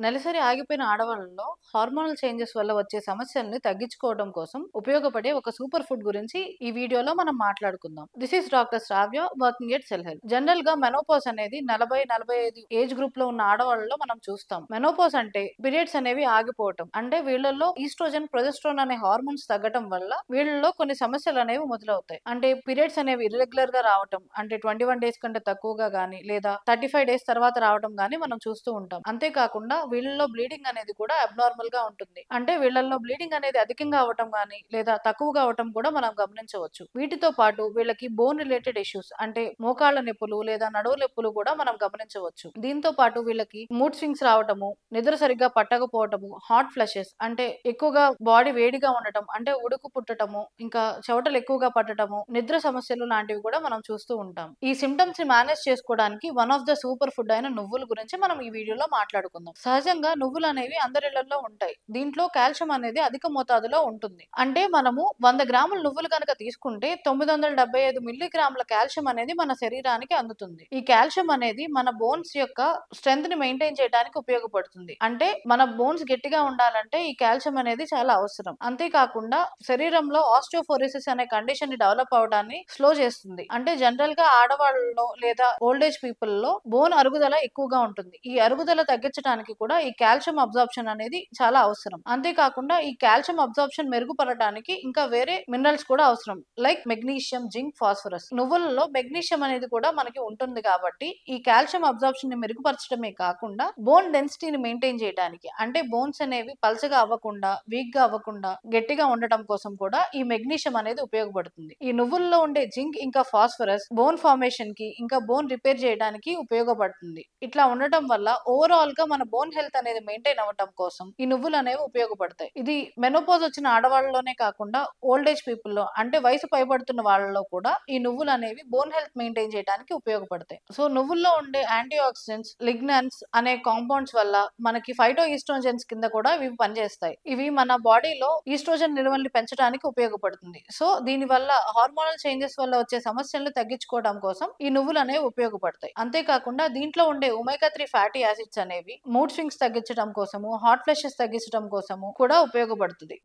నెలసరి ఆగిపోయిన ఆడవాళ్ళలో హార్మోనల్ చేంజెస్ వల్ల వచ్చే సమస్యల్ని తగ్గించుకోవడం కోసం ఉపయోగపడే ఒక సూపర్ ఫుడ్ గురించి ఈ వీడియోలో మనం మాట్లాడుకుందాం. This is doctor Sravya, working at cell health. General గా మెనోపాజ్ అనేది 40-45 ఏజ్ గ్రూప్ లో ఉన్న ఆడవాళ్ళలో మనం చూస్తాం. మెనోపాజ్ అంటే పీరియడ్స్ అనేవి ఆగిపోవటం. అంటే వీళ్ళల్లో ఈస్ట్రోజన్, ప్రొజెస్ట్రాన్ అనే హార్మోన్స్ తగ్గటం వల్ల వీళ్ళలో కొన్ని సమస్యలు అనేవి మొదలవుతాయి. అంటే పీరియడ్స్ అనేవి ఇర్రెగ్యులర్ గా రావటం, అంటే 21 డేస్ కంటే తక్కువగా గానీ లేదా 35 డేస్ తర్వాత రావటం గానీ మనం చూస్తూ ఉంటాం. అంతేకాకుండా వీళ్ళలో బ్లీడింగ్ అనేది కూడా అబ్నార్మల్ గా ఉంటుంది. అంటే వీళ్ళల్లో బ్లీడింగ్ అనేది అధికంగా అవటం గానీ లేదా తక్కువగా అవటం కూడా మనం గమనించవచ్చు. వీటితో పాటు వీళ్ళకి బోన్ రిలేటెడ్ ఇష్యూస్ అంటే మోకాళ్ళ నొప్పులు లేదా నడువు నొప్పులు కూడా మనం గమనించవచ్చు. దీంతో పాటు వీళ్ళకి మూడ్ స్వింగ్స్ రావటము, నిద్ర సరిగ్గా పట్టకపోవటము, హాట్ ఫ్లషెస్ అంటే ఎక్కువగా బాడీ వేడిగా ఉండటం, అంటే ఉడుకు పుట్టటము, ఇంకా చెమటలు ఎక్కువగా పట్టటము, నిద్ర సమస్యలు లాంటివి కూడా మనం చూస్తూ ఉంటాం. ఈ సిమ్టమ్స్ ని మేనేజ్ చేసుకోవడానికి one of the super food అయిన నువ్వుల గురించి మనం ఈ వీడియోలో మాట్లాడుకుందాం. సహజంగా నువ్వులు అనేవి అందరిళ్లలో ఉంటాయి. దీంట్లో కాల్షియం అనేది అధిక మోతాదులో ఉంటుంది. అంటే మనము 100 గ్రాముల నువ్వులు కనుక తీసుకుంటే 975 మిల్లీగ్రాముల కాల్షియం అనేది మన శరీరానికి అందుతుంది. ఈ కాల్షియం అనేది మన బోన్స్ యొక్క స్ట్రెంగ్త్ ని మెయింటైన్ చేయడానికి ఉపయోగపడుతుంది. అంటే మన బోన్స్ గట్టిగా ఉండాలంటే ఈ కాల్షియం అనేది చాలా అవసరం. అంతేకాకుండా శరీరంలో ఆస్టియోఫోరోసిస్ అనే కండిషన్ ని డెవలప్ అవడాన్ని స్లో చేస్తుంది. అంటే జనరల్ గా ఆడవాళ్ళలో లేదా ఓల్డ్ ఏజ్ పీపుల్ లో బోన్ అరుగుదల ఎక్కువగా ఉంటుంది. ఈ అరుగుదల తగ్గించడానికి కూడా ఈ కాల్షియం అబ్జార్ప్షన్ అనేది చాలా అవసరం. అంతేకాకుండా ఈ కాల్షియం అబ్జార్ప్షన్ మెరుగుపడటానికి ఇంకా వేరే మినరల్స్ కూడా అవసరం, లైక్ మెగ్నీషియం, జింక్, ఫాస్ఫరస్. నువ్వులలో మెగ్నీషియం అనేది కూడా మనకి ఉంటుంది కాబట్టి ఈ కాల్షియం అబ్జార్ప్షన్ ని మెరుగుపరచడమే కాకుండా బోన్ డెన్సిటీని మెయింటైన్ చేయడానికి, అంటే బోన్స్ అనేవి పల్చగా అవ్వకుండా, వీక్ గా అవ్వకుండా గట్టిగా ఉండటం కోసం కూడా ఈ మెగ్నీషియం అనేది ఉపయోగపడుతుంది. ఈ నువ్వుల్లో ఉండే జింక్ ఇంకా ఫాస్ఫరస్ బోన్ ఫార్మేషన్ కి ఇంకా బోన్ రిపేర్ చేయడానికి ఉపయోగపడుతుంది. ఇట్లా ఉండటం వల్ల ఓవరాల్ గా మన బోన్ హెల్త్ అనేది మెయింటైన్ అవ్వడం కోసం ఈ నువ్వులు అనేవి ఉపయోగపడతాయి. ఇది మెనోపాజ్ వచ్చిన ఆడవాళ్ళలోనే కాకుండా ఓల్డ్ ఏజ్ పీపుల్ లో, అంటే వయసు పైబడుతున్న వాళ్ళలో కూడా ఈ నువ్వులు అనేవి బోన్ హెల్త్ మెయింటైన్ చేయడానికి ఉపయోగపడతాయి. సో నువ్వుల్లో ఉండే యాంటీ ఆక్సిడెంట్స్, లిగ్నాన్స్ అనే కాంపౌండ్స్ వల్ల మనకి ఫైటో ఈస్ట్రోజన్స్ కింద కూడా ఇవి పనిచేస్తాయి. ఇవి మన బాడీలో ఈస్ట్రోజన్ నిల్వల్ని పెంచడానికి ఉపయోగపడుతుంది. సో దీని వల్ల హార్మోనల్ చేంజెస్ వల్ల వచ్చే సమస్యలను తగ్గించుకోవడం కోసం ఈ నువ్వులు అనేవి ఉపయోగపడతాయి. అంతేకాకుండా దీంట్లో ఉండే ఒమేగా 3 ఫ్యాటీ యాసిడ్స్ అనేవి మూడ్ స్వింగ్స్ తగ్గించడం కోసము, హాట్ ఫ్లషెస్ తగ్గించడం కోసము కూడా ఉపయోగపడుతుంది.